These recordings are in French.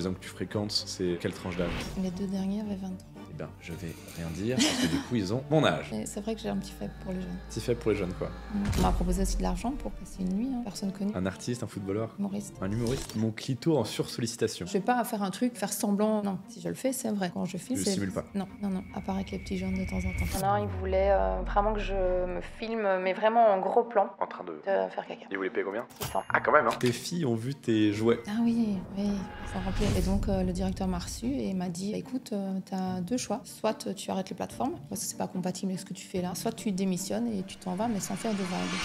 maisons que tu fréquentes, c'est quelle tranche d'âge? Les 2 derniers avaient 23. Eh ben, je vais rien dire, parce que du coup, ils ont mon âge. Et c'est vrai que j'ai un petit faible pour les jeunes. Petit fait pour les jeunes, quoi. On m'a proposé aussi de l'argent pour passer une nuit, personne connue. Un artiste, un footballeur, Humoriste. un humoriste. Mon clito en sursollicitation. Je vais pas faire un truc, faire semblant. Non, si je le fais, c'est vrai. Quand je filme, Je c'est. simule pas. Non, non, non. À part avec les petits jeunes de temps en temps. Non, il voulait vraiment que je me filme, mais vraiment en gros plan, En train de... de faire caca. Il voulait payer combien? 600. Ah, quand même, hein. Tes filles ont vu tes jouets. Ah oui, oui, ça remplit. Et donc le directeur m'a reçu et m'a dit écoute, t'as 2 choix. Soit tu arrêtes les plateformes, parce que c'est pas compatible avec ce que tu fais là. Soit tu démissionnes et tu t'en vas, mais sans faire de vagues.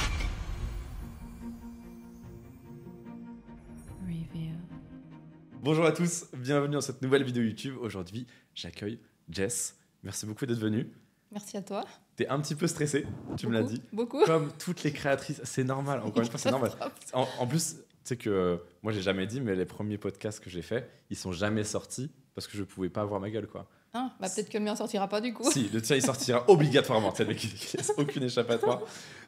Bonjour à tous, bienvenue dans cette nouvelle vidéo YouTube. Aujourd'hui, j'accueille Jess. Merci beaucoup d'être venue. Merci à toi. T'es un petit peu stressée, tu me l'as dit. Beaucoup. Comme toutes les créatrices, c'est normal, encore une fois, c'est normal. En plus, tu sais que moi, j'ai jamais dit, mais les premiers podcasts que j'ai faits, ils sont jamais sortis parce que je pouvais pas avoir ma gueule, quoi. Ah, bah peut-être que le mien sortira pas du coup. Si, le tien, il sortira obligatoirement. Tu sais, le mec, il laisse aucune échappatoire.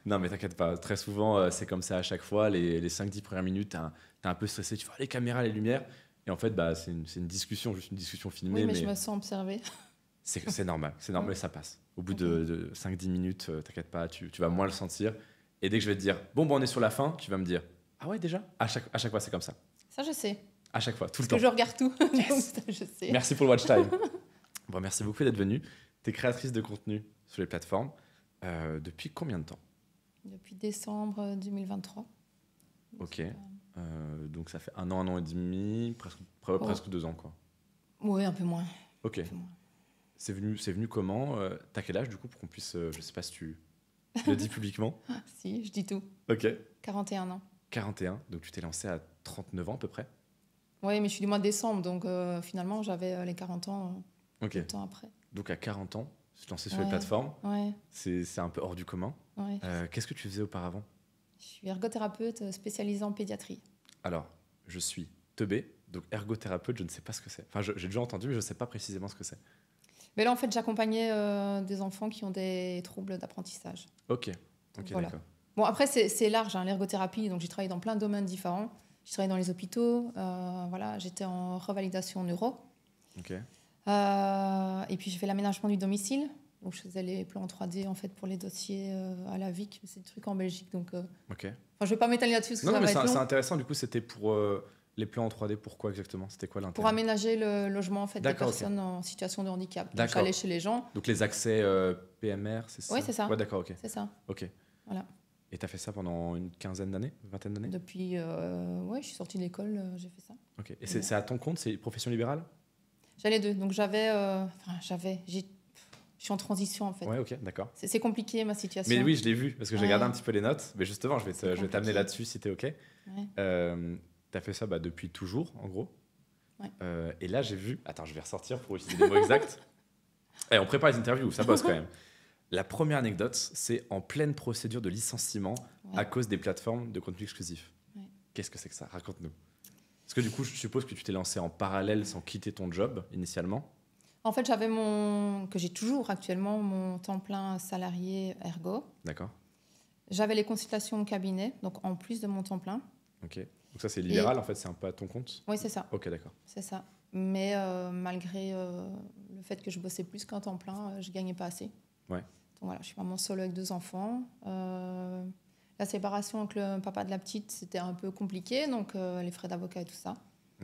Non, mais t'inquiète pas. Très souvent, c'est comme ça à chaque fois. Les 5-10 premières minutes, t'es un peu stressé. Tu vois les caméras, les lumières. Et en fait, bah, c'est une discussion, juste une discussion filmée. Oui, mais je me sens observée. C'est normal, Ouais. ça passe. Au bout de 5-10 minutes, t'inquiète pas, tu vas moins le sentir. Et dès que je vais te dire, bon, on est sur la fin, tu vas me dire, ah ouais, déjà à chaque fois, c'est comme ça. Ça, je sais. À chaque fois, tout le Parce temps. que je regarde tout. Yes. Donc, ça, je sais. Merci pour le watch time. Bon, merci beaucoup d'être venue. Tu es créatrice de contenu sur les plateformes. Depuis combien de temps? Depuis décembre 2023. Ok. Donc ça fait 1 an et demi, presque 2 ans, quoi. Oui, un peu moins. Ok. Un peu moins. C'est venu comment? T'as quel âge, du coup, pour qu'on puisse... je sais pas si tu le dis publiquement. Si, je dis tout. Ok. 41 ans. 41, donc tu t'es lancé à 39 ans à peu près. Oui, mais je suis du mois de décembre, donc finalement, j'avais les 40 ans Ok. peu de temps après. Donc à 40 ans, tu te lançais sur les Ouais. plateformes. Ouais, C'est un peu hors du commun. ouais. Qu'est-ce que tu faisais auparavant? Je suis ergothérapeute spécialisée en pédiatrie. Alors, je suis teubé, donc ergothérapeute, je ne sais pas ce que c'est. Enfin, j'ai déjà entendu, mais je ne sais pas précisément ce que c'est. Mais là, en fait, j'accompagnais des enfants qui ont des troubles d'apprentissage. Ok, Voilà. d'accord. Bon, après, c'est large, hein, l'ergothérapie. Donc, j'ai travaillé dans plein de domaines différents. J'ai travaillé dans les hôpitaux. Voilà, j'étais en revalidation neuro. Ok. Et puis, j'ai fait l'aménagement du domicile. Donc, je faisais les plans 3D en fait, pour les dossiers à la VIC. C'est des trucs en Belgique. Donc, Ok. enfin, je ne vais pas m'étaler là-dessus parce que Non, ça mais va être c'est long. intéressant, du coup, c'était pour les plans en 3D. Pourquoi exactement? C'était quoi l'intérêt? Pour aménager le logement en fait, des D'accord, ok. personnes en situation de handicap. Donc, D'accord. j'allais chez les gens. Donc les accès PMR, c'est ça? Oui, c'est ça. Ouais, d'accord, ok. C'est ça. Ok. Voilà. Et tu as fait ça pendant une quinzaine d'années? Vingtaine d'années? Depuis, ouais, je suis sortie de l'école, j'ai fait ça. Ok. Et c'est à ton compte? C'est profession libérale? J'avais les deux. Donc, je suis en transition en fait. Ouais, ok, d'accord. C'est compliqué ma situation. Mais oui, je l'ai vu, parce que j'ai Ouais. regardé un petit peu les notes. Mais justement, je vais C'est t'amener compliqué. là-dessus si t'es ok. Ouais. T'as fait ça depuis toujours, en gros. Ouais. Et là, j'ai vu... Attends, je vais ressortir pour utiliser les mots exacts. Et on prépare les interviews, ça bosse quand même. La première anecdote, c'est en pleine procédure de licenciement Ouais. à cause des plateformes de contenu exclusif. Ouais. Qu'est-ce que c'est que ça? Raconte-nous. Parce que du coup, je suppose que tu t'es lancé en parallèle sans quitter ton job initialement. En fait, que j'ai toujours actuellement, mon temps plein salarié ergo. D'accord. J'avais les consultations au cabinet, donc en plus de mon temps plein. Ok. Donc ça, c'est libéral, en fait, c'est un peu à ton compte. Oui, c'est ça. Ok, d'accord. C'est ça. Mais malgré le fait que je bossais plus qu'un temps plein, je gagnais pas assez. Ouais. Donc voilà, je suis maman solo avec 2 enfants. La séparation avec le papa de la petite, c'était un peu compliqué, donc les frais d'avocat et tout ça.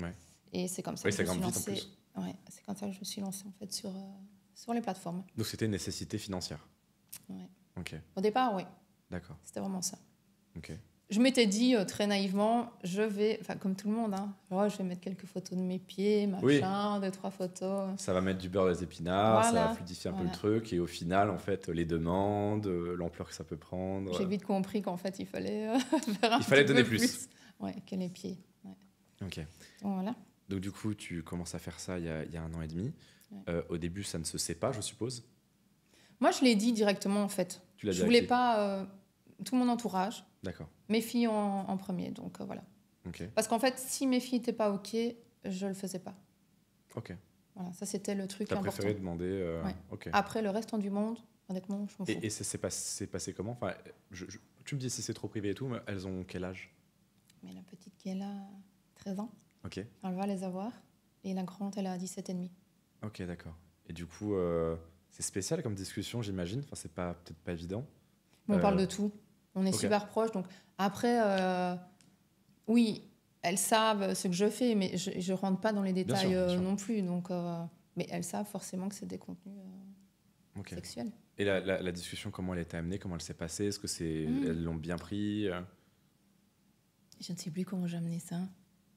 Ouais. Et c'est comme ça Oui, que ça je me suis grimpe vite en lancée. Ouais, c'est comme ça que je me suis lancée en fait sur les plateformes. Donc c'était une nécessité financière. Ouais. Ok, Au départ, oui, d'accord. c'était vraiment ça. Ok. Je m'étais dit très naïvement, comme tout le monde, hein, je vais mettre quelques photos de mes pieds, machin, 2-3 photos. Ça va mettre du beurre dans les épinards, ça Voilà. va fluidifier un peu Voilà. le truc, et au final, en fait, les demandes, l'ampleur que ça peut prendre. J'ai vite compris qu'en fait, il fallait faire un Il fallait petit donner peu plus. Ouais, que les pieds. Ouais. Ok. Donc, voilà. Donc du coup, tu commences à faire ça il y a 1 an et demi. Ouais. Au début, ça ne se sait pas, je suppose. Moi, je l'ai dit directement, en fait. Tu l'as dit Je à voulais qui? pas tout mon entourage, D'accord. mes filles en premier, donc voilà. Ok. Parce qu'en fait, si mes filles n'étaient pas OK, je le faisais pas. Ok. Voilà, ça c'était le truc T'as important. préféré demander. Ouais. Ok. Après, le reste du monde, honnêtement, je m'en fous. Et ça s'est passé comment? Enfin, tu me dis si c'est trop privé et tout, mais elles ont quel âge? Mais la petite qui est là, 13 ans, Ok. elle va les avoir. Et la grande, elle a 17 et demi. Ok, d'accord. Et du coup, c'est spécial comme discussion, j'imagine. Enfin, c'est pas peut-être pas évident. Mais on parle Euh, de tout. On est ok. super proches. Donc après, oui, elles savent ce que je fais, mais je ne rentre pas dans les Bien sûr, détails bien sûr. non plus. Donc, mais elles savent forcément que c'est des contenus Ok. sexuels. Et la discussion, comment elle a été amenée, comment elle s'est passée? Est-ce que elles l'ont bien pris? Je ne sais plus comment j'ai amené ça.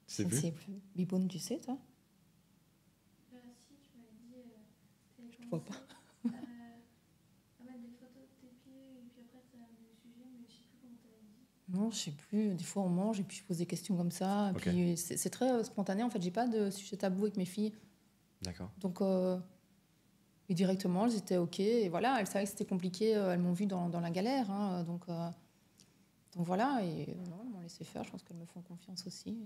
Tu sais Je ne plus? sais plus. Biboune, tu sais, toi? Si, tu m'avais dit, Je vois pas. à mettre des photos de tes pieds et puis après t'as amené le sujet, mais je sais plus comment t'avais dit. Non, je sais plus. Des fois, on mange et puis je pose des questions comme ça. Et Ok. puis c'est très spontané. En fait, j'ai pas de sujet tabou avec mes filles. D'accord. Donc, et directement, elles étaient OK. Et voilà, elles savaient que c'était compliqué. Elles m'ont vu dans la galère. Hein, donc voilà. Et non, elles m'ont laissé faire. Je pense qu'elles me font confiance aussi.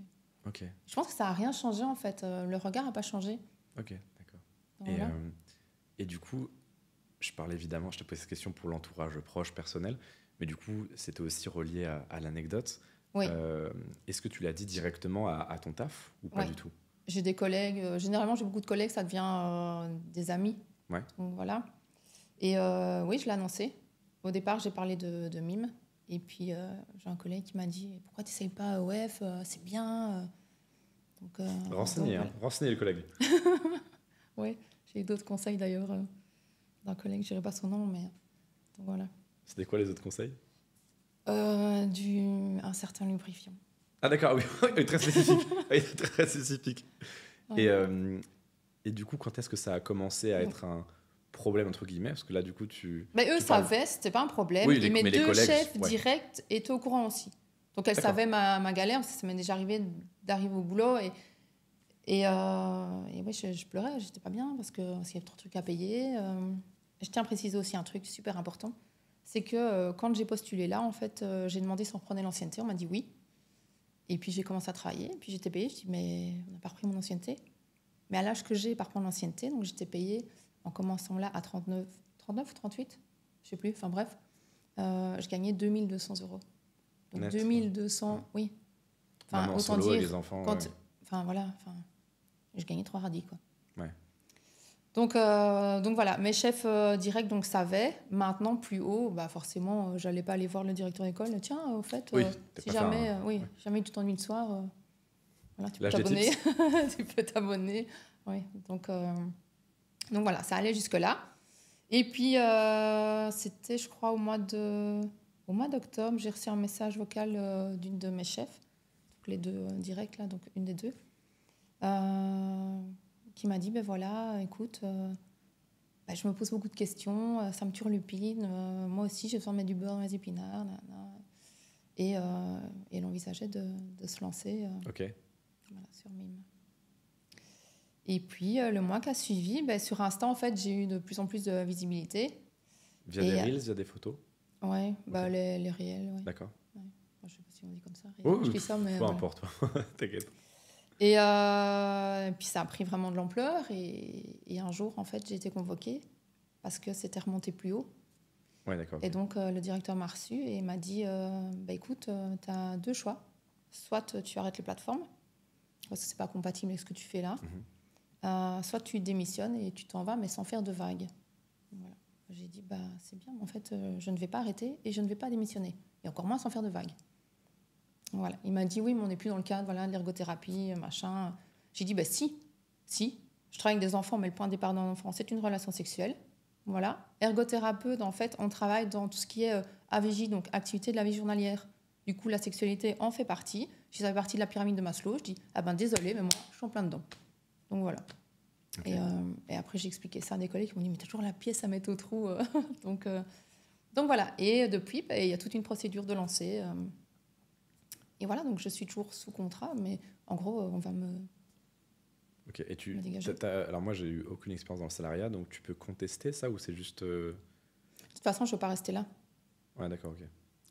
Ok. Je pense que ça n'a rien changé, en fait. Le regard n'a pas changé. Ok, d'accord. Donc, Et, voilà. et du coup, je parle évidemment, je te pose cette question pour l'entourage proche, personnel, mais du coup, c'était aussi relié à l'anecdote. Oui. Est-ce que tu l'as dit directement à ton taf ou pas Ouais. du tout? J'ai des collègues. Généralement, j'ai beaucoup de collègues. Ça devient des amis. Ouais. Donc voilà. Et oui, je l'ai annoncé. Au départ, j'ai parlé de mime. Et puis, j'ai un collègue qui m'a dit pourquoi tu n'essayes pas OF, c'est bien. Donc, Renseignez, donc, hein, renseignez le collègue. Oui, j'ai eu d'autres conseils d'ailleurs d'un collègue, je ne dirai pas son nom, mais donc, voilà. C'était quoi les autres conseils? Un certain lubrifiant. Ah d'accord, oui, très spécifique. Oui, très spécifique. Ouais. Et du coup, quand est-ce que ça a commencé à être un problème, entre guillemets? Parce que là, du coup, Mais eux tu parles- savaient, c'était pas un problème. Oui, Et mes mais les deux collègues, chefs ouais. directs étaient au courant aussi. Donc elles D'accord. savaient ma galère, parce que ça m'est déjà arrivé d'arriver au boulot. Et oui, je pleurais, j'étais pas bien parce qu'il y avait trop de trucs à payer. Je tiens à préciser aussi un truc super important. C'est que quand j'ai postulé là, en fait, j'ai demandé si on reprenait l'ancienneté. On m'a dit oui. Et puis j'ai commencé à travailler. Puis j'étais payée. Je dis mais on n'a pas repris mon ancienneté. Mais à l'âge que j'ai, par contre, l'ancienneté, donc j'étais payée en commençant là à 39 ou 38, je sais plus. Enfin bref, je gagnais 2200 €. Donc Net, 2200, ouais. oui. Maman Enfin, autant solo avec dire, les enfants. quand, Ouais. enfin voilà, enfin, je gagnais 3 radis quoi. Ouais. Donc voilà, mes chefs directs donc savaient. Maintenant plus haut, bah forcément, j'allais pas aller voir le directeur d'école. Tiens, au fait, Oui, t'as si pas fait jamais, ouais. jamais tu t'ennuies le soir, voilà, tu peux Lâche des t'abonner. tips. Tu peux t'abonner. Oui, donc voilà, ça allait jusque là. Et puis c'était, je crois, au mois d'octobre, j'ai reçu un message vocal d'une de mes chefs, donc les deux directs là, donc une des deux. Qui m'a dit ben voilà, écoute, je me pose beaucoup de questions, ça me turlupine, moi aussi j'ai besoin de mettre du beurre dans les épinards, et elle envisageait de se lancer Ok. voilà, sur Mime. Et puis le mois qui a suivi, sur Insta en fait j'ai eu de plus en plus de visibilité. Via des reels, via des photos? Ouais, Ok. les réels, ouais. D'accord. Ouais. Enfin, je sais pas si on dit comme ça. Oh, je dis ça, mais peu voilà. importe, t'inquiète. Et puis ça a pris vraiment de l'ampleur. Et un jour, en fait, j'ai été convoquée parce que c'était remonté plus haut. Ouais, d'accord. Et donc, le directeur m'a reçu et m'a dit écoute, tu as deux choix. Soit tu arrêtes les plateformes, parce que c'est pas compatible avec ce que tu fais là. Soit tu démissionnes et tu t'en vas, mais sans faire de vagues. Voilà. J'ai dit c'est bien, mais en fait, je ne vais pas arrêter et je ne vais pas démissionner. Et encore moins sans faire de vagues. Voilà. Il m'a dit oui, mais on n'est plus dans le cadre de l'ergothérapie, machin. J'ai dit si. Je travaille avec des enfants, mais le point de départ d'un enfant, c'est une relation sexuelle. Voilà. Ergothérapeute, en fait, on travaille dans tout ce qui est AVJ, donc activité de la vie journalière. Du coup, la sexualité en fait partie. Si ça fait partie de la pyramide de Maslow, je dis désolé, mais moi, je suis en plein dedans. Donc voilà. Okay. Et après, j'ai expliqué ça à des collègues qui m'ont dit mais t'as toujours la pièce à mettre au trou. Donc voilà. Et depuis, il y a toute une procédure de lancer. Et voilà, donc je suis toujours sous contrat, mais en gros, on va me. Ok, et alors moi, j'ai eu aucune expérience dans le salariat, donc tu peux contester ça ou c'est juste. De toute façon, je ne veux pas rester là. Ouais, d'accord, ok.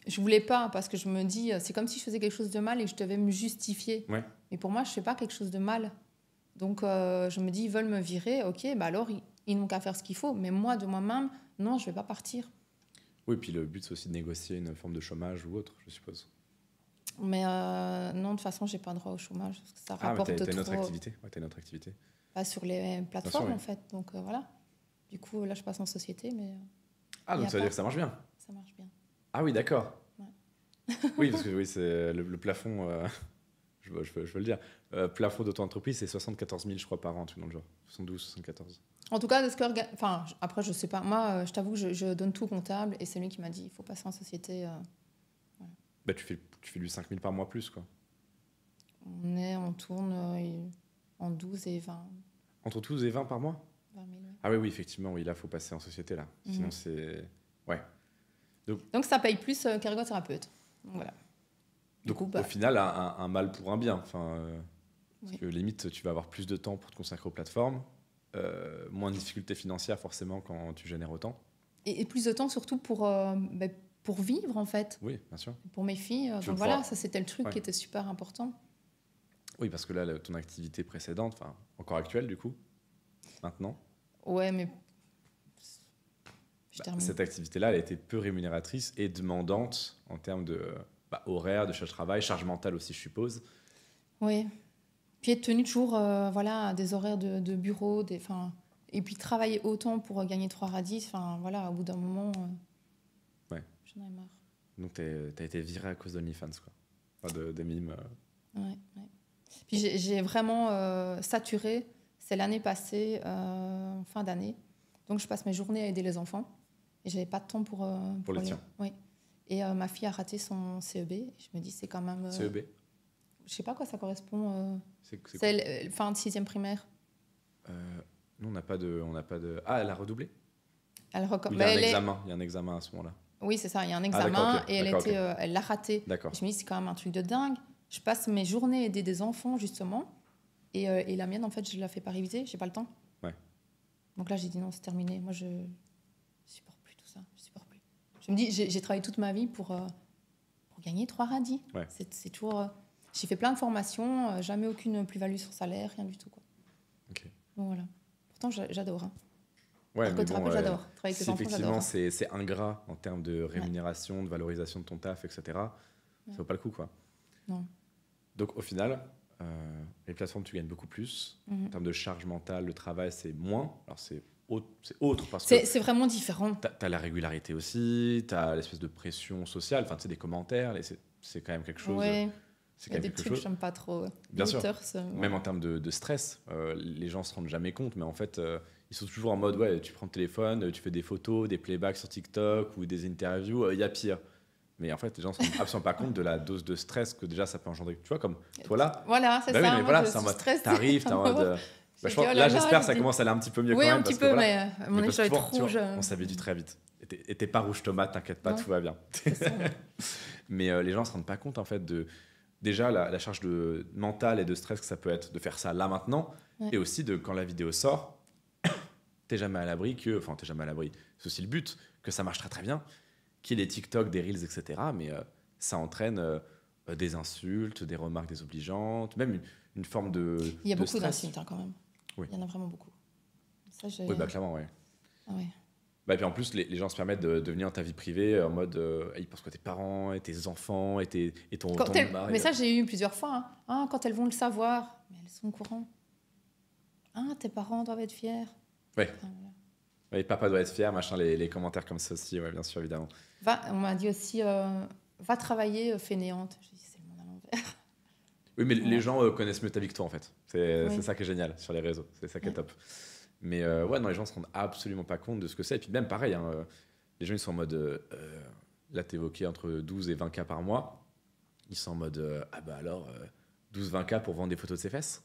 Je ne voulais pas, parce que je me dis, c'est comme si je faisais quelque chose de mal et que je devais me justifier. Ouais. Mais pour moi, je ne fais pas quelque chose de mal. Donc, je me dis, ils veulent me virer, ok, alors ils n'ont qu'à faire ce qu'il faut. Mais moi, de moi-même, non, je ne vais pas partir. Oui, puis le but, c'est aussi de négocier une forme de chômage ou autre, je suppose. Mais non, de toute façon, j'ai pas droit au chômage. Parce que ça Ah, mais rapporte t'as une autre trop activité. Ouais, t'as une autre activité. pas sur les plateformes, oui. en fait. Donc voilà. Du coup, là, je passe en société, mais Ah, y donc a ça veut pas. dire que ça marche bien. Ça marche bien. Ah oui, d'accord. Ouais. Oui, parce que oui, c'est le plafond, je veux le dire. Plafond d'auto-entreprise, c'est 74 000, je crois, par an, tout dans le genre. 72, 74. En tout cas, de ce que enfin, après, je sais pas. Moi, je t'avoue que je donne tout au comptable et c'est lui qui m'a dit il faut passer en société. Bah, tu fais du 5 000 par mois plus, quoi. On tourne en 12 et 20, Entre 12 et 20 par mois 20 000. Ouais. Ah oui, oui, effectivement, oui, là, faut passer en société, là. Sinon, Mhm. c'est... Ouais. Donc, ça paye plus qu'ergothérapeute. Donc voilà. Du Donc, coup, bah, au final, un mal pour un bien. Enfin, parce oui. que limite, tu vas avoir plus de temps pour te consacrer aux plateformes, moins de difficultés financières, forcément, quand tu génères autant. Et plus de temps surtout pour vivre, en fait. Oui, bien sûr. Pour mes filles. Tu veux Donc voilà, pouvoir- ça, c'était le truc Ouais. qui était super important. Oui, parce que là, ton activité précédente, enfin, encore actuelle, du coup, maintenant, Ouais, mais. Je termine. cette activité-là, elle a été peu rémunératrice et demandante en termes de horaire, de charge de travail, charge mentale aussi, je suppose. Oui. Puis être tenu toujours voilà, à des horaires de bureau, et puis travailler autant pour gagner 3 radis, voilà, au bout d'un moment, Ouais. j'en ai marre. Donc, t'as été viré à cause d'OnlyFans, quoi. Enfin, des mimes. Ouais, ouais. Puis j'ai vraiment saturé, c'est l'année passée, fin d'année. Donc je passe mes journées à aider les enfants et j'avais pas de temps pour les tiens. Oui. Et ma fille a raté son CEB. Et je me dis, c'est quand même. CEB Je sais pas à quoi ça correspond. C'est quoi C'est fin de 6e primaire. Nous, on n'a pas de... Ah, elle a redoublé Elle Ou il y a un examen. Il y a un examen à ce moment-là. Oui, c'est ça, il y a un d'accord, examen ok, et d'accord, ok. elle l'a raté. D'accord. Je me dis, c'est quand même un truc de dingue. Je passe mes journées à aider des enfants, justement. Et la mienne, en fait, je ne la fais pas réviser, j'ai pas le temps. Ouais. Donc là, j'ai dit non, c'est terminé. Moi, je supporte plus tout ça. Je supporte plus. Je me dis, j'ai travaillé toute ma vie pour gagner 3 radis. Ouais. C'est toujours. J'ai fait plein de formations, jamais aucune plus-value sur salaire, rien du tout, quoi. Ok. Donc voilà. Pourtant, j'adore. Hein. Ouais, mais bon, Ergothérapeute, j'adore. Travailler avec si les enfants, effectivement j'adore. Hein. c'est ingrat en termes de rémunération, de valorisation de ton taf, etc., ça vaut pas le coup, quoi. Non. Donc au final, les plateformes, tu gagnes beaucoup plus. Mhm. En termes de charge mentale, le travail, c'est moins. Alors c'est autre parce que C'est vraiment différent. t'as la régularité aussi, t'as l'espèce de pression sociale, enfin tu sais, des commentaires, c'est quand même quelque chose. Ouais. C'est Il y quand a même des quelque trucs que chose. j'aime pas trop. Bien sûr. Haters, Même en termes de stress, les gens se rendent jamais compte, mais en fait, ils sont toujours en mode ouais, tu prends le téléphone, tu fais des photos, des playbacks sur TikTok ou des interviews, il y a pire. Mais en fait, les gens ne se rendent absolument pas compte de la dose de stress que déjà ça peut engendrer. Tu vois, comme toi là, Voilà, c'est bah ça. oui, mais moi, voilà, je c'est en suis mode stressée. t'arrives, t'es en mode. J'ai Je pense, dit, oh là, là j'espère là, que ça j'ai commence à aller un petit peu mieux Oui, quand même. un petit parce que peu, voilà. mais à mon avis, parce je que dois être tu vois, rouge. on s'habitue très vite. Et t'es pas rouge tomate, t'inquiète pas, Non. tout va bien. C'est ça. Mais les gens se rendent pas compte en fait de déjà la charge mentale et de stress que ça peut être de faire ça là maintenant, Ouais. et aussi de quand la vidéo sort, t'es jamais à l'abri t'es jamais à l'abri. C'est aussi le but que ça marche très très bien, qu'il y ait des TikTok, des reels, etc. Mais ça entraîne des insultes, des remarques désobligeantes, même une forme de Il y a de beaucoup stress. d'insultes quand même. Oui. Il y en a vraiment beaucoup. Ça, Oui, bah clairement, ouais. Ah ouais. Bah, et puis en plus, les gens se permettent de venir dans ta vie privée en mode ils pensent que tes parents et tes enfants et ton mari. Mais ça, j'ai eu plusieurs fois. Hein. Ah, quand elles vont le savoir, mais elles sont au courant. Ah, tes parents doivent être fiers. Ouais. Enfin, voilà. Oui, papa doit être fier, machin, les commentaires comme ça aussi, ouais, bien sûr, évidemment. On m'a dit aussi, va travailler fainéante. J'ai dit, c'est le monde à l'envers. Oui, mais Ouais. les gens connaissent mieux ta vie que toi, en fait. C'est Oui. ça qui est génial sur les réseaux. C'est ça qui est Ouais. top. Mais ouais, non, les gens se rendent absolument pas compte de ce que c'est. Et puis même pareil, hein, les gens, ils sont en mode... là, t'évoquais entre 12 et 20 cas par mois. Ils sont en mode... ah bah alors, 12-20 cas pour vendre des photos de ses fesses.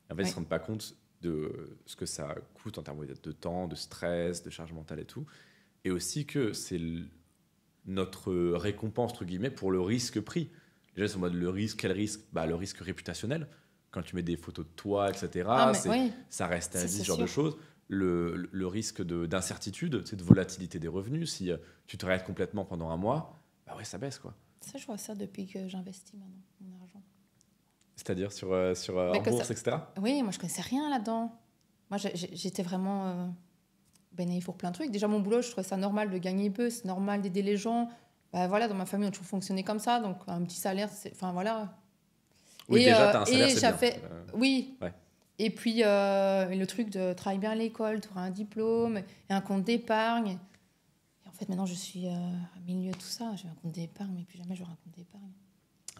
Et en fait, ils Ouais. se rendent pas compte de ce que ça coûte en termes de temps, de stress, de charge mentale et tout. Et aussi que c'est notre récompense, entre guillemets, pour le risque pris. Les gens, ils sont en mode le risque, quel risque? Bah, le risque réputationnel. Quand tu mets des photos de toi, etc., Ah, mais oui. ça reste à Ça, vie, c'est ce genre de sûr. choses. Le risque d'incertitude, c'est de volatilité des revenus. Si tu te arrêtes complètement pendant un mois, bah ouais, ça baisse, quoi. Ça, je vois ça depuis que j'investis maintenant, mon argent. C'est-à-dire sur Mais en que bourse, ça- etc. Oui, moi, je connaissais rien là-dedans. Moi, j'étais vraiment bénéfique pour plein de trucs. Déjà, mon boulot, je trouvais ça normal de gagner peu, c'est normal d'aider les gens. Bah, voilà, dans ma famille, on a toujours fonctionné comme ça. Donc, un petit salaire, enfin voilà. Oui, Et, déjà, t'as un salaire, et c'est j'ai bien. fait- Oui. Ouais. Et puis, le truc de travailler bien à l'école, tu auras un diplôme et un compte d'épargne. Et en fait, maintenant, je suis au milieu de tout ça. J'ai un compte d'épargne, mais plus jamais j'aurai un compte d'épargne.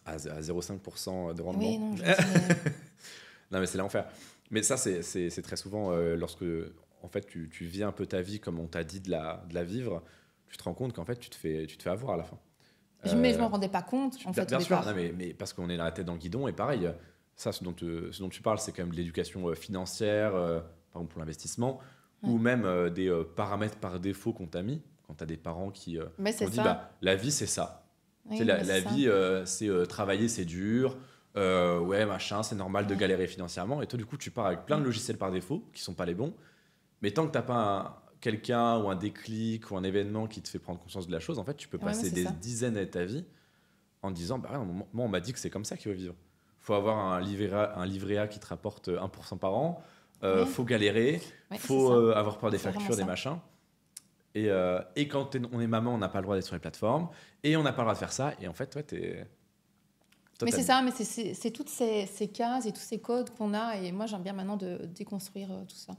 À 0,5% de rendement. Oui, non, je me dis, Non, mais c'est l'enfer. Mais ça, c'est très souvent lorsque en fait, tu vis un peu ta vie comme on t'a dit de la vivre, tu te rends compte qu'en fait, tu te fais avoir à la fin. mais je m'en rendais pas compte, en fait, Bien au sûr, départ. non, mais parce qu'on est la tête dans le guidon, et pareil, ça, ce dont tu parles, c'est quand même de l'éducation financière, par exemple pour l'investissement, Ouais. ou même des paramètres par défaut qu'on t'a mis, quand tu as des parents qui Mais t'ont c'est dit, ça. bah, la vie, c'est ça. Oui, Tu sais, la mais c'est ça. vie, c'est travailler, c'est dur. Ouais, machin, c'est normal de Ouais. galérer financièrement. Et toi, du coup, tu pars avec plein de logiciels par défaut qui sont pas les bons. Mais tant que t'as pas quelqu'un ou un déclic ou un événement qui te fait prendre conscience de la chose, en fait, tu peux Ouais, mais passer c'est des ça. dizaines de ta vie en te disant, bah, ouais, moi, on m'a dit que c'est comme ça qu'il faut vivre. Faut avoir un livret A qui te rapporte 1% par an. Ouais. Faut galérer. Ouais, Faut c'est ça. avoir peur des C'est vraiment factures, des ça. machins. Et quand on est maman, on n'a pas le droit d'être sur les plateformes. Et on n'a pas le droit de faire ça. Et en fait, toi, Mais c'est ça, mais c'est toutes ces cases et tous ces codes qu'on a. Et moi, j'aime bien maintenant de déconstruire tout ça.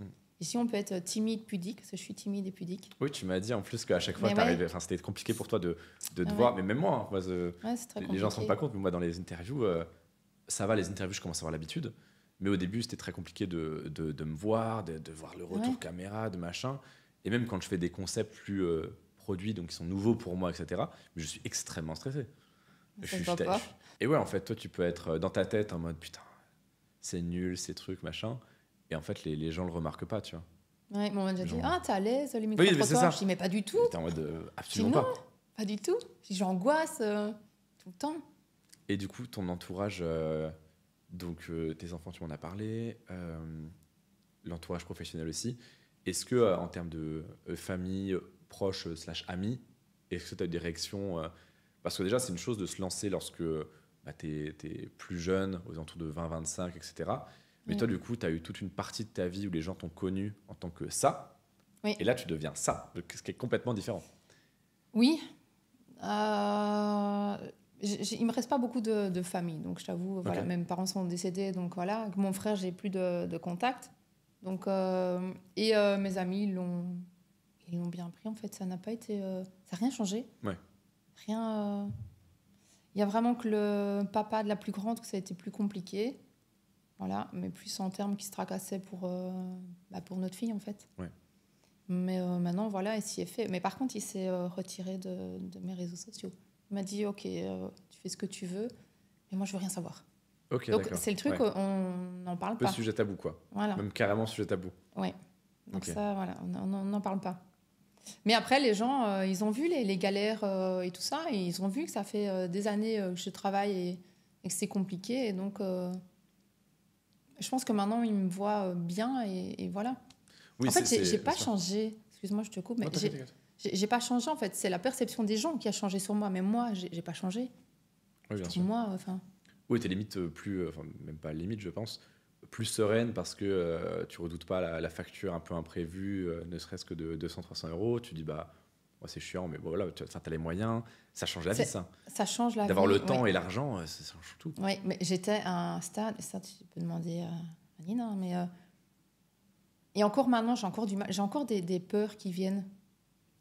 Mm. Ici, on peut être timide, pudique, parce que je suis timide et pudique. Oui, tu m'as dit en plus qu'à chaque fois, Mais t'arrivais, enfin, c'était compliqué pour toi de te Ah voir. ouais. Mais même moi, hein, Ouais, c'est très les gens ne se rendent compliqué. pas compte, mais moi, dans les interviews, ça va, les interviews, je commence à avoir l'habitude. Mais au début, c'était très compliqué de me voir, de voir le retour Ouais. caméra, de machin. Et même quand je fais des concepts plus produits, donc qui sont nouveaux pour moi, etc., mais je suis extrêmement stressé. Ça se voit pas. Et ouais, en fait, toi, tu peux être dans ta tête en mode putain, c'est nul, ces trucs, machin. Et en fait, les gens le remarquent pas, tu vois. Ouais, mais on m'a déjà dit, Genre- ah, t'es à l'aise, les Oui, mais c'est micro-trottoirs. ça. Je dis, mais pas du tout. T'es en mode Je dis, absolument non, pas. pas du tout. Je dis, j'angoisse tout le temps. Et du coup, ton entourage, donc tes enfants, tu m'en as parlé, l'entourage professionnel aussi. Est-ce que, en termes de famille, proche, /amis, est-ce que tu as eu des réactions parce que déjà, c'est une chose de se lancer lorsque bah, tu es plus jeune, aux alentours de 20, 25, etc. Mais Oui. toi, du coup, tu as eu toute une partie de ta vie où les gens t'ont connu en tant que ça. Oui. Et là, tu deviens ça, ce qui est complètement différent. Oui. Il me reste pas beaucoup de famille, donc je t'avoue, voilà, Ok. mes parents sont décédés, donc voilà. Avec mon frère, j'ai plus de contact. Donc, mes amis, ils l'ont bien pris, en fait. Ça n'a pas été... ça n'a rien changé. Ouais. Rien... Il y a vraiment que le papa de la plus grande où ça a été plus compliqué. Voilà, mais plus en termes qui se tracassaient pour notre fille, en fait. Ouais. Mais maintenant, voilà, il s'y est fait. Mais par contre, il s'est retiré de mes réseaux sociaux. Il m'a dit, OK, tu fais ce que tu veux, mais moi, je veux rien savoir. Ok, Donc, d'accord. c'est le truc, Ouais. on n'en parle Un peu pas. sujet tabou, quoi. Voilà. Même carrément sujet tabou. Ouais. Donc Ok. ça, voilà, on n'en parle pas. Mais après, les gens, ils ont vu les galères et tout ça, et ils ont vu que ça fait des années que je travaille et que c'est compliqué. Et donc, je pense que maintenant, ils me voient bien et voilà. Oui, en fait, c'est- j'ai pas bien sûr. changé. Excuse-moi, je te coupe, mais Non, t'inquiète, t'inquiète. j'ai pas changé, en fait. C'est la perception des gens qui a changé sur moi. Mais moi, j'ai pas changé. Oui, bien Pour sûr. moi, enfin... Oui, t'es limite plus, enfin même pas limite, je pense, plus sereine parce que tu redoutes pas la facture un peu imprévue, ne serait-ce que de 200-300 euros. Tu dis, bah, ouais, c'est chiant, mais bon, voilà, t'as les moyens, ça change la vie, C'est- ça. Ça change la vie. D'avoir le temps ouais. et l'argent, ça change tout. Oui, mais j'étais à un stade, et ça tu peux demander à Nina, mais et encore maintenant j'ai encore du mal, j'ai encore des peurs qui viennent.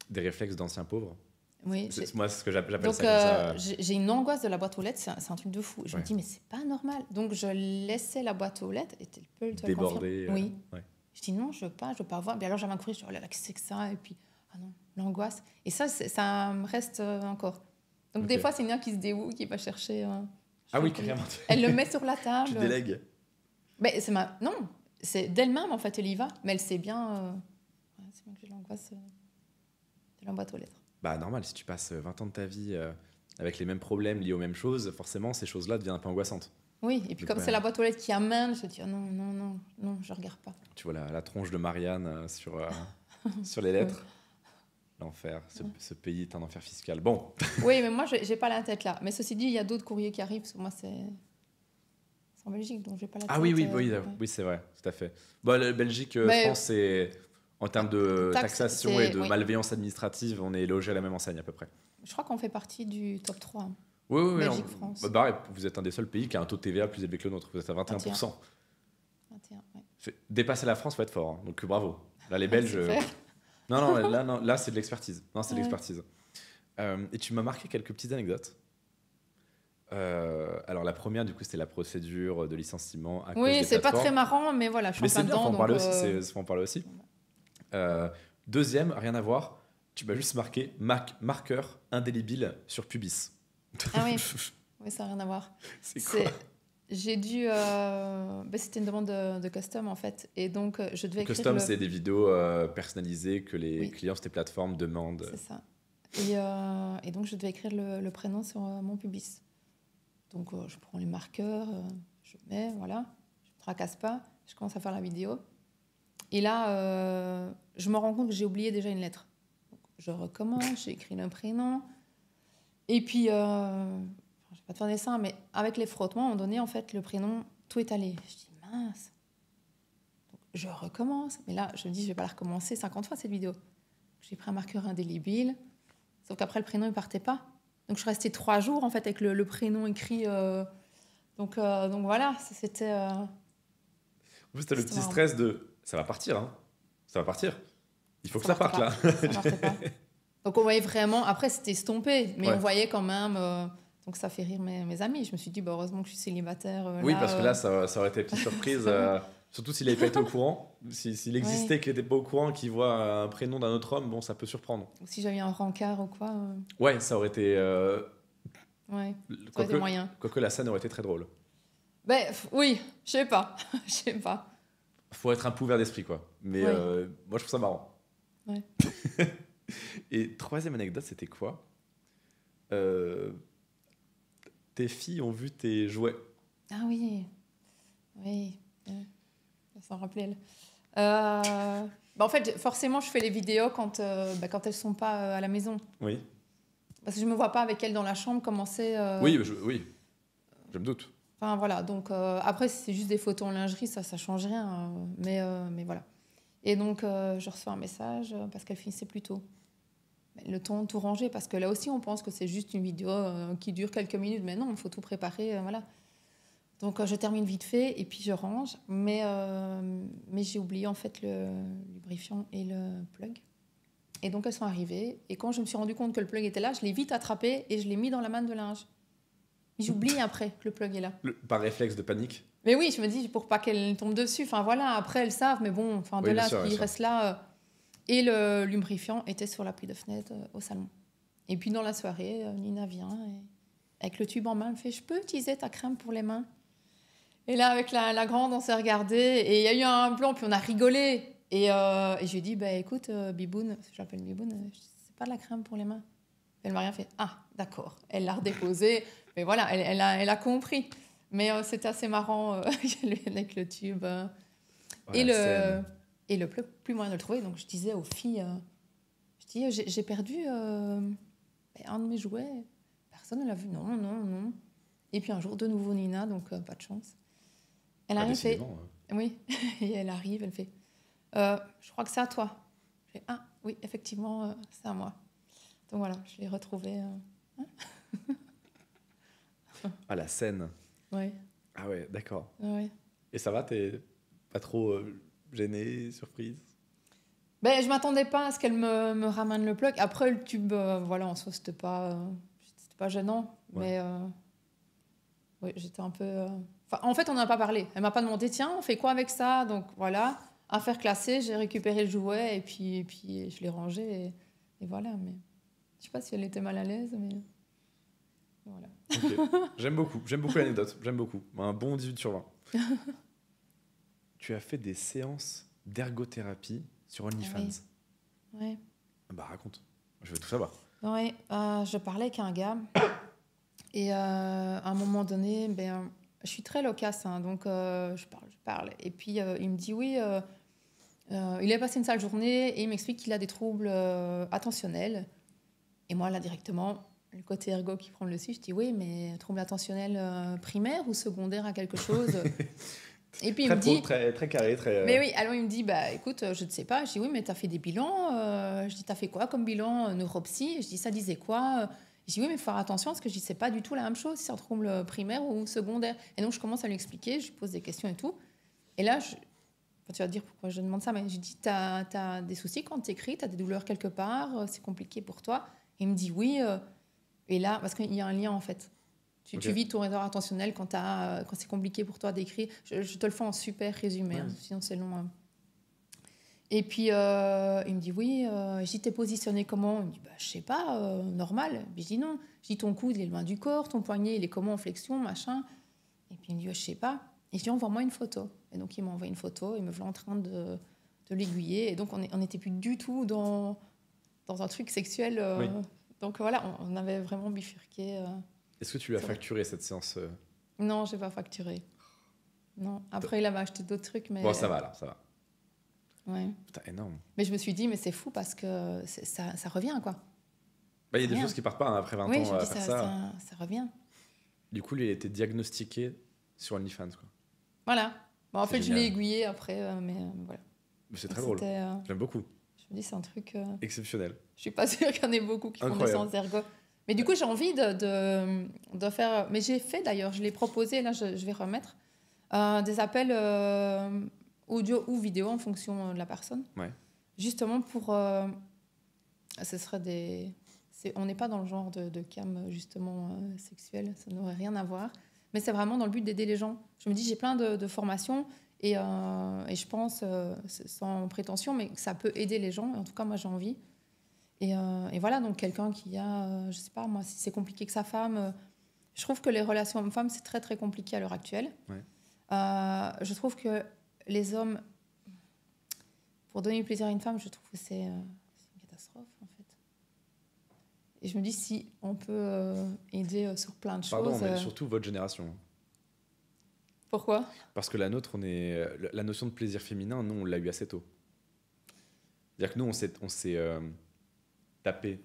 Des réflexes d'anciens pauvres. Oui. Moi, c'est ce que j'appelle Donc ça comme ça. j'ai une angoisse de la boîte aux lettres, c'est un truc de fou. Je Ouais. me dis mais c'est pas normal. Donc je laissais la boîte aux lettres et tu peux le Déborder. confirmer. Oui. Ouais. Je dis non, je veux pas voir. Puis alors j'avais un courrier, je dis oh là là, qu'est-ce que c'est que ça? Et puis ah non, l'angoisse. Et ça ça me reste encore. Donc des Ok. fois c'est Nina qui se dévoue, qui va chercher. Ah oui, je- carrément. Elle le met sur la table. Tu délègues. Mais non, c'est d'elle-même en fait, elle y va, mais elle sait bien. C'est bien que j'ai l'angoisse de la boîte aux lettres. Bah, normal, si tu passes 20 ans de ta vie avec les mêmes problèmes liés aux mêmes choses, forcément, ces choses-là deviennent un peu angoissantes. Oui, et puis Donc, comme ouais. c'est la boîte aux lettres qui amène, je dis non, je regarde pas. Tu vois la tronche de Marianne sur les lettres. L'enfer. Ce pays est un enfer fiscal. Bon, Oui, mais moi j'ai pas la tête là. Mais ceci dit, il y a d'autres courriers qui arrivent parce que moi c'est en Belgique, donc j'ai pas la tête. ah oui, ouais. oui, c'est vrai, tout à fait. Bon, la Belgique, Mais- France, c'est en termes de Taxe, taxation c'est- et de oui. malveillance administrative, on est logé à la même enseigne à peu près. Je crois qu'on fait partie du top 3. Oui, oui, oui. Belgique, France. Bah, pareil, vous êtes un des seuls pays qui a un taux de TVA plus élevé que le nôtre. Vous êtes à 21%. 21, ouais. Dépasser la France, faut être fort. Hein. Donc bravo. Là, les Ah, Belges. super. Non, là, c'est de l'expertise. Non, c'est de Ouais. l'expertise. Et tu m'as marqué quelques petites anecdotes. Alors, la première, du coup, c'était la procédure de licenciement à cause Oui, des c'est pas plateformes. très marrant, mais voilà, je suis Mais en c'est plein bien, faut dedans. en parler donc, aussi. Faut en parler aussi. Deuxième, rien à voir. Tu m'as juste marqué marqueur indélébile sur pubis. Ah oui. Oui, ça n'a rien à voir. C'est quoi? J'ai dû. C'était une demande de custom en fait. Et donc, je devais écrire. Custom, c'est des vidéos personnalisées que les Oui. clients sur tes plateformes demandent. C'est ça. Et donc, je devais écrire le prénom sur mon pubis. Donc, je prends les marqueurs, je mets, voilà. Je ne me tracasse pas. Je commence à faire la vidéo. Et là, je me rends compte que j'ai oublié déjà une lettre. Donc, je recommence, j'écris le prénom. Et puis, je ne vais pas te faire des dessins, mais avec les frottements, à un moment donné, en fait, le prénom, tout est allé. Je dis, mince. Donc, je recommence. Mais là, je me dis, je ne vais pas la recommencer 50 fois, cette vidéo. J'ai pris un marqueur indélébile. Sauf qu'après, le prénom, il ne partait pas. Donc, je suis restée 3 jours, en fait, avec le prénom écrit. Donc voilà, c'était... En plus, t'as le C'était petit marrant. stress de ça va partir, hein. Ça va partir. Il faut que ça parte partait là. pas. Ça partait pas. Donc, on voyait vraiment... Après, c'était estompé, mais Ouais. on voyait quand même... donc, ça fait rire mes amis. Je me suis dit, bah, heureusement que je suis célibataire. Oui, parce que là, ça aurait été une petite surprise. Surtout s'il n'avait pas été au courant. S'il existait, qu'il n'était pas au courant, qu'il voit un prénom d'un autre homme, bon, ça peut surprendre. Ou si j'avais un rencard ou quoi. Ouais, ça aurait été. Ouais, ça aurait été moyen. Quoique la scène aurait été très drôle. Ben, oui, je sais pas. Je sais pas. Faut être un peu ouvert d'esprit, quoi. Mais Ouais. moi, je trouve ça marrant. Ouais. Et troisième anecdote, c'était quoi? Tes filles ont vu tes jouets. Ah oui. Oui. Ça s'en rappelait, elle. En fait, forcément, je fais les vidéos quand elles sont pas à la maison. Oui. Parce que je me vois pas avec elles dans la chambre commencer... Oui, je me doute. Enfin, voilà. Donc, après, si c'est juste des photos en lingerie, ça change rien. Mais voilà. Et donc, je reçois un message parce qu'elle finissait plus tôt. Le temps de tout ranger, parce que là aussi, on pense que c'est juste une vidéo qui dure quelques minutes. Mais non, il faut tout préparer, voilà. Donc, je termine vite fait et puis je range. Mais j'ai oublié, en fait, le lubrifiant et le plug. Et donc, elles sont arrivées. Et quand je me suis rendu compte que le plug était là, je l'ai vite attrapé et je l'ai mis dans la manne de linge. J'oublie après que le plug est là. Par réflexe de panique. Mais oui, je me dis pour pas qu'elle tombe dessus. Enfin voilà, après elles savent, mais bon, enfin de Oui, là, bien sûr, il bien sûr. reste là. Et le lubrifiant était sur l'appui de fenêtre au salon. Et puis dans la soirée, Nina vient et avec le tube en main, elle me fait, je peux utiliser ta crème pour les mains? Et là, avec la grande, on s'est regardé et il y a eu un blanc, puis on a rigolé. Et je lui ai dit, bah écoute, Biboune, j'appelle Biboune, c'est pas de la crème pour les mains. Elle m'a rien fait. Ah, d'accord. Elle l'a redéposé. Mais voilà, elle a compris. Mais c'était assez marrant avec le tube. Oh, et, la scène. et le plus moyen de le trouver. Donc je disais aux filles, j'ai perdu un de mes jouets. Personne ne l'a vu. Non, non, non. Et puis un jour, de nouveau Nina, donc pas de chance. Elle a rien fait. Décidément, Oui. Et elle arrive, elle fait, je crois que c'est à toi. Je fais, ah oui, effectivement, c'est à moi. Donc voilà, je l'ai retrouvé. Ah, la scène. Ouais, Ah ouais, d'accord. ouais. Et ça va, t'es pas trop gênée, surprise? Ben, je m'attendais pas à ce qu'elle me ramène le plug. Après, le tube, voilà, en soi, c'était pas gênant. Ouais. Mais oui, j'étais un peu... Enfin, en fait, on n'en a pas parlé. Elle m'a pas demandé, tiens, on fait quoi avec ça? Donc voilà, affaire classée, j'ai récupéré le jouet et puis je l'ai rangé. Et voilà, mais je sais pas si elle était mal à l'aise, mais voilà. Ok. J'aime beaucoup l'anecdote, j'aime beaucoup. Un bon 18 sur 20. Tu as fait des séances d'ergothérapie sur OnlyFans. Ah Ouais. Bah raconte, je veux tout savoir. Ouais, je parlais avec un gars et à un moment donné, je suis très loquace, hein, donc je parle. Et puis il me dit oui, il a passé une sale journée et il m'explique qu'il a des troubles attentionnels. Et moi, là, directement, le côté ergo qui prend le dessus, je dis oui, mais troubles attentionnels primaires ou secondaires à quelque chose? Et puis il Très me pro, dit, très carré, très. mais oui, alors il me dit, bah écoute, je ne sais pas. Je dis, oui, mais tu as fait des bilans. Je dis, tu as fait quoi comme bilan neuropsy? Je dis, ça disait quoi? Je dis, oui, mais il faut faire attention parce que je dis, c'est pas du tout la même chose si c'est un trouble primaire ou secondaire. Et donc je commence à lui expliquer, je lui pose des questions et tout. Et là, enfin, tu vas te dire pourquoi je demande ça, mais je dis, tu as des soucis quand tu écris, tu as des douleurs quelque part, c'est compliqué pour toi. Et il me dit, oui. Et là, parce qu'il y a un lien en fait. Tu vis ton retard attentionnel quand c'est compliqué pour toi d'écrire. Je te le fais en super résumé, hein, sinon c'est long. Hein. Et puis, il me dit, oui, je dis, t'es positionné comment? Il me dit, bah, je sais pas, normal. Puis je dis, non. Je dis, ton coude, il est loin du corps, ton poignet, il est comment en flexion, machin. Et puis il me dit, je sais pas. Et je dis, envoie-moi une photo. Et donc, il m'envoie une photo, il me voit en train de l'aiguiller. Et donc, on n'était plus du tout dans un truc sexuel. Oui. Donc voilà, on avait vraiment bifurqué. Est-ce que tu lui as facturé cette séance Non, je n'ai pas facturé. Non. Après, il avait acheté d'autres trucs. Mais... Bon, ça va là, ça va. Ouais. Putain, énorme. Mais je me suis dit, mais c'est fou parce que ça revient, quoi. Bah, il y a des choses qui partent pas hein, après 20 oui, ans je à dis, faire ça revient. Du coup, lui, il a été diagnostiqué sur OnlyFans, quoi. Voilà. Bon, en fait, génial. je l'ai aiguillé après, mais voilà. Mais c'est très drôle. J'aime beaucoup. Je me dis, c'est un truc... Exceptionnel. Je suis pas sûre qu'il y en ait beaucoup qui font des séances d'ergo. Mais du coup, j'ai envie de faire... Mais j'ai fait d'ailleurs, je l'ai proposé, là, je vais remettre, des appels audio ou vidéo en fonction de la personne. Ouais. Justement pour... ce serait des... on n'est pas dans le genre de cam, justement, sexuel. Ça n'aurait rien à voir. Mais c'est vraiment dans le but d'aider les gens. Je me dis, j'ai plein de formations et je pense, sans prétention, mais que ça peut aider les gens. En tout cas, moi, j'ai envie. Et voilà, donc quelqu'un qui a, je sais pas, moi, si c'est compliqué que sa femme... je trouve que les relations hommes-femmes, c'est très, très compliqué à l'heure actuelle. Ouais. Je trouve que les hommes, pour donner du plaisir à une femme, je trouve que c'est une catastrophe, en fait. Et je me dis, si on peut aider sur plein de choses... Pardon, mais surtout votre génération. Pourquoi? Parce que la nôtre, la notion de plaisir féminin, nous, on l'a eu assez tôt. C'est-à-dire que nous, on s'est tapé.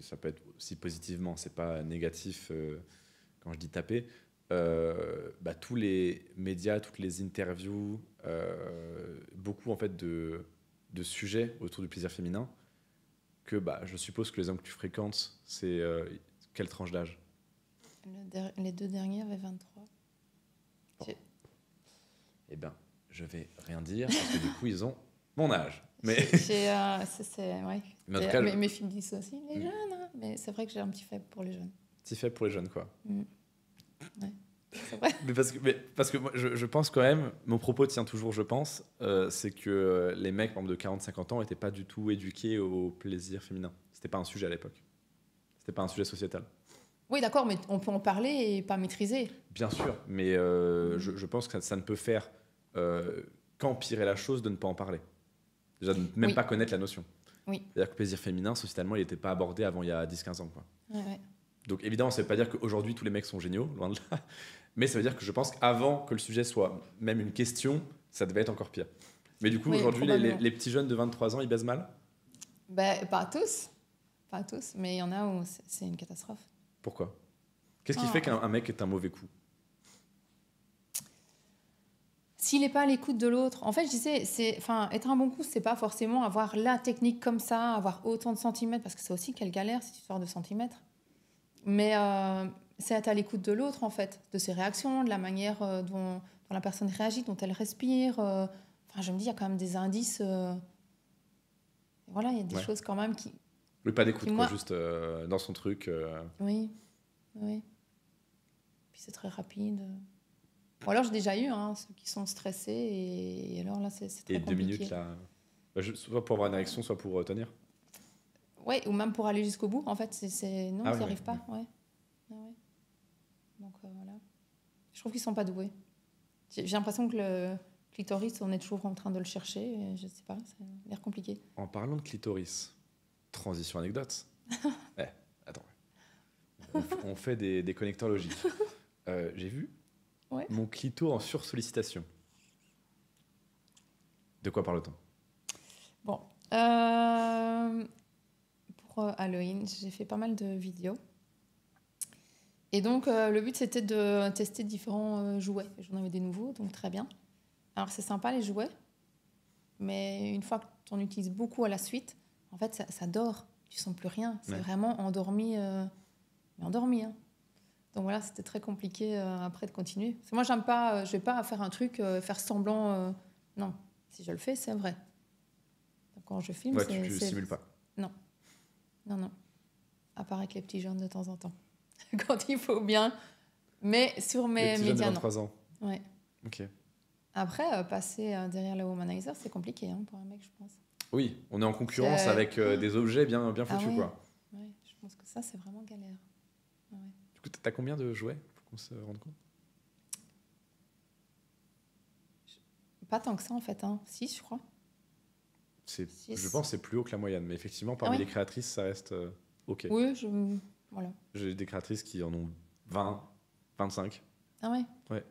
Ça peut être aussi positivement, c'est pas négatif quand je dis taper. Tous les médias, toutes les interviews, beaucoup en fait de sujets autour du plaisir féminin. Que je suppose que les hommes que tu fréquentes, c'est quelle tranche d'âge? Les deux derniers avaient 23. Bon. Eh bien, je vais rien dire parce que du coup, ils ont mon âge. Mais ouais. Mais en tout cas, mes filles disent aussi les jeunes, hein. Mais c'est vrai que j'ai un petit faible pour les jeunes. Petit faible pour les jeunes, quoi. Ouais, c'est vrai. mais parce que moi, je pense quand même, mon propos tient toujours, je pense, c'est que les mecs, par exemple, de 40-50 ans, n'étaient pas du tout éduqués au plaisir féminin. C'était pas un sujet à l'époque. C'était pas un sujet sociétal. Oui, d'accord, mais on peut en parler et pas maîtriser. Bien sûr, mais je pense que ça ne peut faire qu'empirer la chose de ne pas en parler. Déjà, de ne même pas connaître la notion. Oui. C'est-à-dire que le plaisir féminin, sociétalement, il n'était pas abordé avant il y a 10-15 ans. Quoi. Ouais. Donc évidemment, ça ne veut pas dire qu'aujourd'hui, tous les mecs sont géniaux, loin de là. Mais ça veut dire que je pense qu'avant que le sujet soit même une question, ça devait être encore pire. Mais du coup, aujourd'hui, les petits jeunes de 23 ans, ils baisent mal? Pas tous. Pas tous, mais il y en a où c'est une catastrophe. Pourquoi? Qu'est-ce qui fait qu'un mec est un mauvais coup? S'il n'est pas à l'écoute de l'autre, en fait, je disais, être un bon coup, c'est pas forcément avoir la technique comme ça, avoir autant de centimètres, parce que c'est aussi quelle galère si tu sors de centimètres. Mais c'est être à l'écoute de l'autre, en fait, de ses réactions, de la manière dont la personne réagit, dont elle respire. Je me dis, il y a quand même des indices. Voilà, il y a des choses quand même qui... Oui, pas d'écoute, quoi, juste dans son truc. Oui. Puis c'est très rapide. Ou alors j'ai déjà eu ceux qui sont stressés et alors là c'est très compliqué. 2 minutes là, soit pour avoir une érection, soit pour tenir. Oui, ou même pour aller jusqu'au bout. En fait, non, ils n'y arrivent pas. Ouais. Donc voilà. Je trouve qu'ils ne sont pas doués. J'ai l'impression que le clitoris, on est toujours en train de le chercher. Et je ne sais pas, ça a l'air compliqué. En parlant de clitoris, transition anecdote. Attends. On fait des connecteurs logiques. J'ai vu mon clito en sursollicitation. De quoi parle-t-on? Bon. Pour Halloween, j'ai fait pas mal de vidéos. Et donc, le but, c'était de tester différents jouets. J'en avais des nouveaux, donc très bien. Alors, c'est sympa les jouets, mais une fois que tu en utilises beaucoup à la suite, en fait, ça dort. Tu sens plus rien. C'est Ouais. vraiment endormi. Mais endormi, hein. Donc voilà, c'était très compliqué après de continuer. Parce que moi, j'aime pas, je vais pas faire un truc, faire semblant. Non, si je le fais, c'est vrai. Donc, quand je filme, Ouais, tu simules pas. Non, non. À part avec les petits jeunes de temps en temps. Quand il faut bien. Mais sur Les mes petits jeunes de médias, non. 23 ans. Ouais. Ok. Après, passer derrière le womanizer, c'est compliqué hein, pour un mec, je pense. Oui, on est en concurrence C'est- avec des objets bien foutus, ouais. quoi. Ouais, je pense que ça, c'est vraiment galère. Ouais. Du coup, t'as combien de jouets pour qu'on se rende compte? Pas tant que ça, en fait. 6, je crois. Je Six. pense que c'est plus haut que la moyenne, mais effectivement, parmi oui. les créatrices, ça reste ok. Oui, voilà. J'ai des créatrices qui en ont 20, 25. Ah ouais.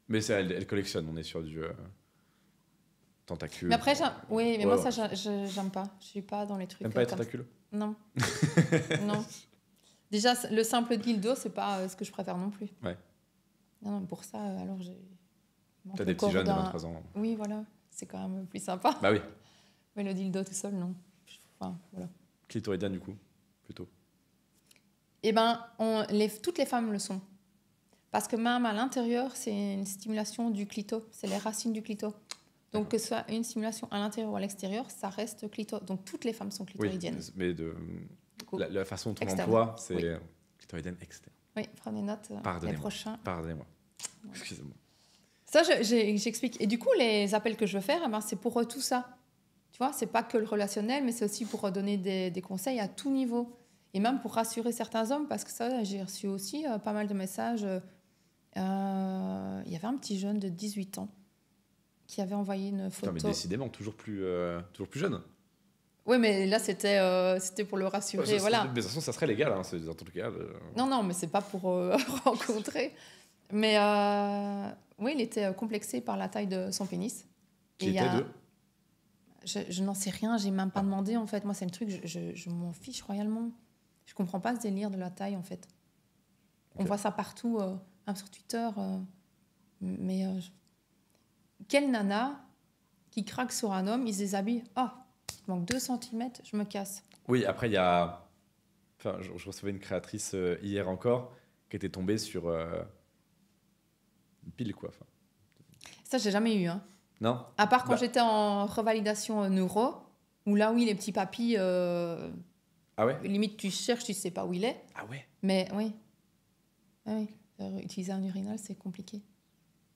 Mais elles collectionnent, on est sur du tentacule. Mais après, oui, mais Ouais, moi, ouais. ça, j'aime pas. Je suis pas dans les trucs. T'aimes pas les comme- tentacules? Non. Non. Déjà, le simple dildo, c'est pas ce que je préfère non plus. Ouais. Non, pour ça, alors j'ai. T'as des petits jeunes de 23 ans. Oui, voilà. C'est quand même plus sympa. Bah oui. Mais le dildo tout seul, non. Enfin, voilà. Clitoridienne, du coup, plutôt. Eh ben, toutes les femmes le sont. Parce que même à l'intérieur, c'est une stimulation du clito. C'est les racines du clito. Donc, que ce soit une stimulation à l'intérieur ou à l'extérieur, ça reste clito. Donc, toutes les femmes sont Oui, clitoridiennes. mais Du coup, la façon dont on externe. l'emploie, c'est Oui. clitoridienne externe. Oui, prenez note. Les Pardonnez-moi. prochains. Pardonnez-moi. Ouais. Excusez-moi. Ça, j'explique. Et du coup, les appels que je veux faire, eh ben, c'est pour tout ça. Tu vois, c'est pas que le relationnel, mais c'est aussi pour donner des conseils à tout niveau. Et même pour rassurer certains hommes, parce que ça, j'ai reçu aussi pas mal de messages. Il y avait un petit jeune de 18 ans qui avait envoyé une Putain, mais photo. décidément, toujours plus jeune. Oui, mais là, c'était pour le rassurer. Ouais, Voilà. Mais de toute façon, ça serait légal, hein, c'est des trucs légal. Non, mais c'est pas pour rencontrer. Mais oui, il était complexé par la taille de son pénis. Qui Et il y était a- deux. Je n'en sais rien, j'ai même pas demandé en fait. Moi, c'est le truc, je m'en fiche royalement. Je comprends pas ce délire de la taille en fait. On Ok. voit ça partout, même sur Twitter. Mais quelle nana qui craque sur un homme, il se déshabille. Oh, il manque 2 cm, je me casse. Oui, après, il y a. Enfin, je recevais une créatrice hier encore qui était tombée sur une pile, quoi. Enfin, Ça, j'ai jamais eu. Hein. non? À part quand Bah. j'étais en revalidation neuro, où là, oui, les petits papis, Ah ouais? limite, tu cherches, tu sais pas où il est. Ah ouais? Mais oui. Ah oui. Utiliser un urinal, c'est compliqué.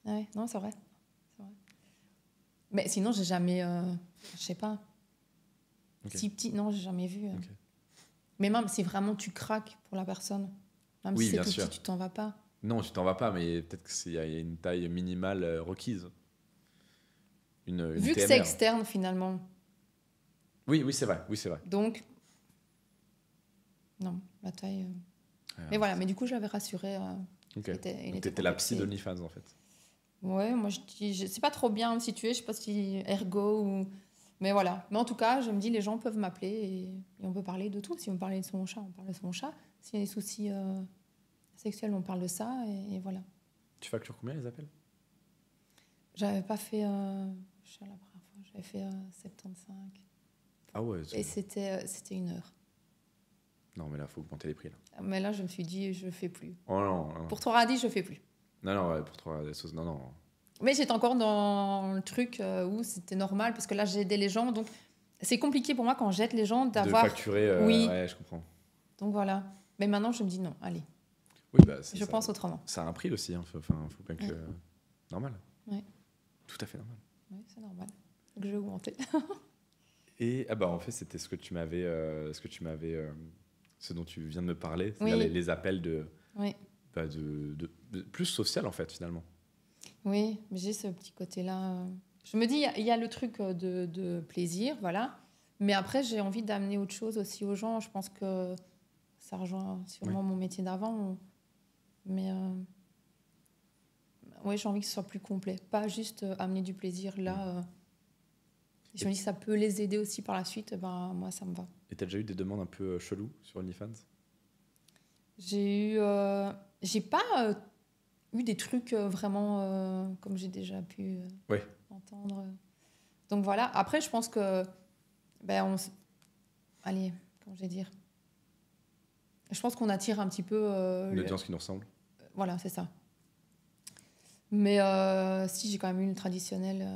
Ah ouais. Non, c'est vrai. C'est vrai. Mais sinon, j'ai jamais. Je sais pas. Ok. Si petit, non, j'ai jamais vu. Ok. Mais même si vraiment tu craques pour la personne, même Oui, si c'est bien tout sûr. petit, tu t'en vas pas. Non, tu t'en vas pas, mais peut-être qu'il y a une taille minimale requise. Une Vu que TMR. c'est externe finalement. Oui, c'est vrai. Oui, c'est vrai. Donc. Non, la taille. Mais voilà, mais du coup, j'avais rassuré. Ok. il était Donc, t'étais la psy complexé. d'OnlyFans, en fait. Ouais, moi je dis, c'est pas trop bien situé, je sais pas si ergo ou. Mais voilà. Mais en tout cas, je me dis, les gens peuvent m'appeler et on peut parler de tout. Si on veut parler de son chat, on parle de son chat. S'il y a des soucis sexuels, on parle de ça et voilà. Tu factures combien les appels? J'avais pas fait. Je sais la première fois, j'avais fait 75. Ah ouais. Et c'était 1 heure. Non, mais là, faut augmenter les prix. Là. Mais là, je me suis dit, je fais plus. Oh non. Non, Pour 3 radis, je fais plus. non, ouais, pour toi, des choses. Non, non. Mais j'étais encore dans le truc où c'était normal, parce que là, j'ai aidé les gens. Donc, c'est compliqué pour moi quand j'aide les gens De d'avoir. facturer. Oui. Ouais, je comprends. Donc voilà. Mais maintenant, je me dis non, allez, Oui, bah, je pense autrement. Ça a un prix aussi. Hein. Faut bien que. Ouais. Normal. Ouais. Tout à fait normal. Oui, c'est normal. Donc, je vais augmenter. Et ah bah, en fait, c'était ce dont tu viens de me parler, c'est-à-dire Oui. les appels Oui. de plus social, en fait, finalement. Oui, mais j'ai ce petit côté-là. Je me dis, il y a le truc de plaisir, voilà. Mais après, j'ai envie d'amener autre chose aussi aux gens. Je pense que ça rejoint sûrement mon métier d'avant. Mais oui, j'ai envie que ce soit plus complet. Pas juste amener du plaisir là. Je me dis que ça peut les aider aussi par la suite. Ben, moi, ça me va. Et t'as déjà eu des demandes un peu cheloues sur OnlyFans? J'ai pas eu des trucs vraiment comme j'ai déjà pu Ouais. entendre. Donc voilà. Après, je pense que allez, comment je vais dire. Je pense qu'on attire un petit peu. Une audience qui nous ressemble. Voilà, c'est ça. Mais si j'ai quand même eu le traditionnel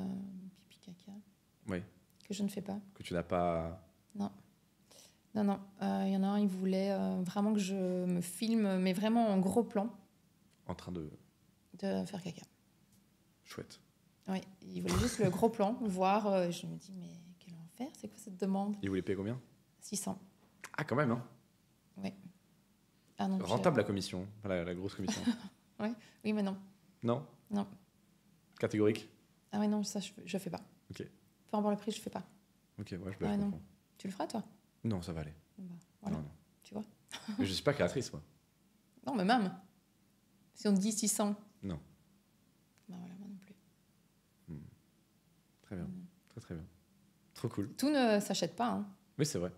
pipi caca. Oui. Que je ne fais pas. Que tu n'as pas. Non. Il y en a un, il voulait vraiment que je me filme, mais vraiment en gros plan, En train de. de faire caca. Chouette. Oui, il voulait juste le gros plan, voir. Je me dis, mais quel enfer, c'est quoi cette demande? Il voulait payer combien? 600. Ah, quand même, hein. Oui. Ah non. Rentable la commission. Enfin, la grosse commission. Oui, mais non. Non? Non. Catégorique? Ah oui, non, ça, je fais pas. Ok. Peu importe le prix, je fais pas. Ok, ouais, je Ah, non. comprends. Tu le feras, toi? Non, ça va aller. Bah, voilà, Non, non. tu vois. Mais je suis pas créatrice, moi. Non, mais même. Si on te dit 600. Non. Bah voilà, moi non plus. Très bien. Très, très bien. Trop cool. Tout ne s'achète pas, hein. Oui, c'est vrai.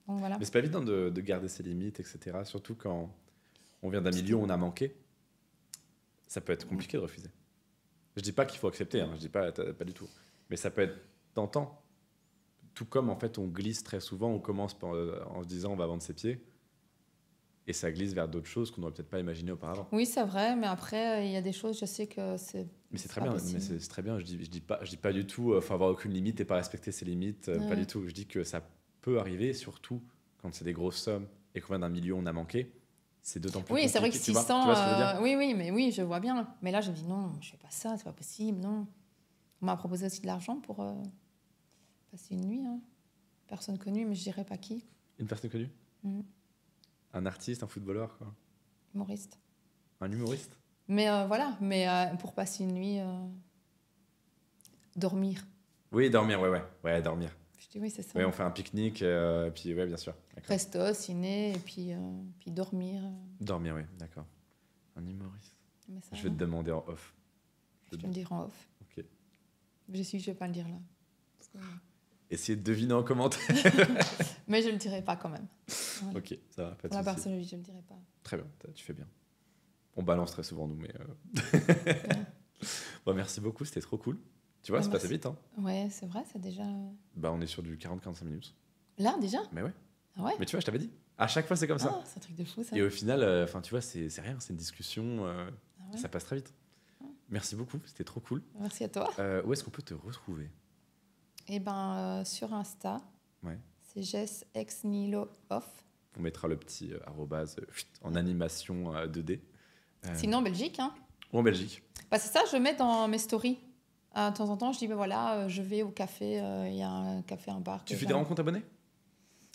Donc voilà. Mais c'est pas évident de garder ses limites, etc. Surtout quand on vient d'un milieu où on a manqué. Ça peut être compliqué de refuser. Je dis pas qu'il faut accepter, hein. Je dis pas du tout. Mais ça peut être tentant. Tout comme, en fait, on glisse très souvent, on commence en se disant on va vendre ses pieds. Et ça glisse vers d'autres choses qu'on n'aurait peut-être pas imaginé auparavant. Oui, c'est vrai, mais après, il y a des choses, je sais que c'est. Mais c'est très pas bien. possible. Mais c'est très bien. Je dis pas du tout faut avoir aucune limite et pas respecter ses limites. Pas Ouais. du tout. Je dis que ça peut arriver, surtout quand c'est des grosses sommes et qu'on vient d'un milieu où on a manqué. C'est d'autant plus Oui, c'est vrai que compliqué, 600. tu vois ce que je veux dire? Oui, mais oui, je vois bien. Mais là, je me dis non, je fais pas ça, c'est pas possible, non. On m'a proposé aussi de l'argent pour passer une nuit. Hein. Personne connue, mais je dirais pas qui. Une personne connue? Mhm. Un artiste, un footballeur, quoi. Humoriste. Un humoriste? Mais voilà, mais pour passer une nuit, dormir. Oui, dormir, ouais, dormir. Je dis oui, c'est ça. Ouais, on fait un pique-nique, puis ouais, bien sûr. D'accord. Resto, ciné, et puis dormir. Dormir, oui, d'accord. Un humoriste. Mais ça, Je vais te demander en off. je te le dirai en off. Ok. Je vais pas le dire là. Parce que- Essayez de deviner en commentaire. Mais je le dirai pas quand même. Voilà. Ok, ça va, pas de Pour la souci. personne, je le dirai pas. Très bien, tu fais bien. On balance très souvent, nous, mais. Bon, merci beaucoup, c'était trop cool. Tu vois, Ouais, c'est passé merci. vite, hein. Ouais, c'est vrai, c'est déjà. Bah, on est sur du 40-45 minutes. Là, déjà? Mais ouais. Ah ouais? Mais tu vois, je t'avais dit. À chaque fois, c'est comme ça. Ah, c'est un truc de fou, ça. Et au final, enfin, tu vois, c'est rien, c'est une discussion. Ah ouais. Ça passe très vite. Merci beaucoup, c'était trop cool. Merci à toi. Où est-ce qu'on peut te retrouver? Et sur Insta, Ouais. c'est Jess Ex Nihilo Off. On mettra le petit arrobase en animation 2D. Sinon, en Belgique, hein. Ou en Belgique. Bah, c'est ça, je mets dans mes stories. De temps en temps, je dis, voilà, je vais au café, il y a un café, un bar. Tu que fais des j'aime. rencontres abonnés?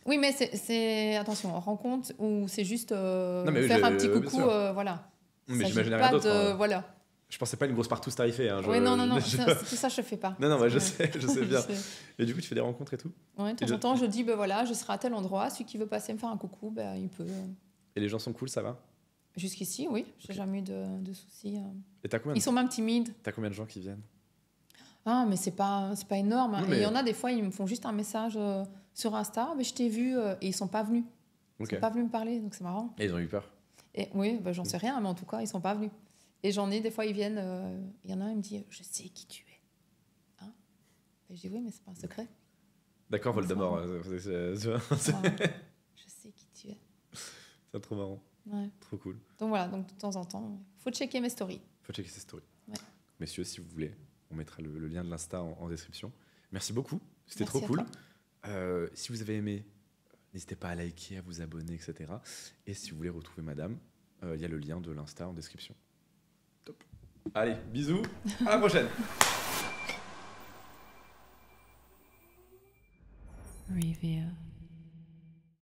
Oui, mais c'est attention, rencontre ou c'est juste Non, mais oui, faire un je- petit bien coucou, sûr. voilà. Mais S'agit j'imaginais pas rien d'autre. de- Hein. Voilà. Je pensais pas à une grosse partouze tarifée. Hein. Oui, non, je- tout ça, je fais pas. Non, ouais, je Ouais. sais bien. Je sais. Et du coup, tu fais des rencontres et tout? Ouais, de Et temps en temps, je dis, ben voilà, je serai à tel endroit. Celui qui veut passer me faire un coucou, ben, il peut. Et les gens sont cool, ça va? Jusqu'ici, oui, j'ai Ok. jamais eu de soucis. Et t'as combien, Ils sont même timides. combien de gens qui viennent? Ah, mais c'est pas énorme. Non, Et mais- il y en a des fois, ils me font juste un message sur Insta, mais je t'ai vu, et ils sont pas venus. Ils Ok. sont pas venus me parler, donc c'est marrant. Et ils ont eu peur. Et oui, ben, j'en sais rien, mais en tout cas, ils sont pas venus. Et j'en ai, des fois, ils viennent, il y en a un, il me dit, je sais qui tu es. Hein? Et je dis, oui, mais c'est pas un secret. D'accord, Voldemort. C'est Ouais. Je sais qui tu es. trop marrant. Ouais. Trop cool. Donc voilà, donc de temps en temps, faut checker mes stories. Faut checker ces stories. Ouais. Messieurs, si vous voulez, on mettra le lien de l'Insta en description. Merci beaucoup. C'était Merci trop à cool. toi. Si vous avez aimé, n'hésitez pas à liker, à vous abonner, etc. Et si vous voulez retrouver madame, il y a le lien de l'Insta en description. Top. Allez, bisous. À la prochaine. Reveal.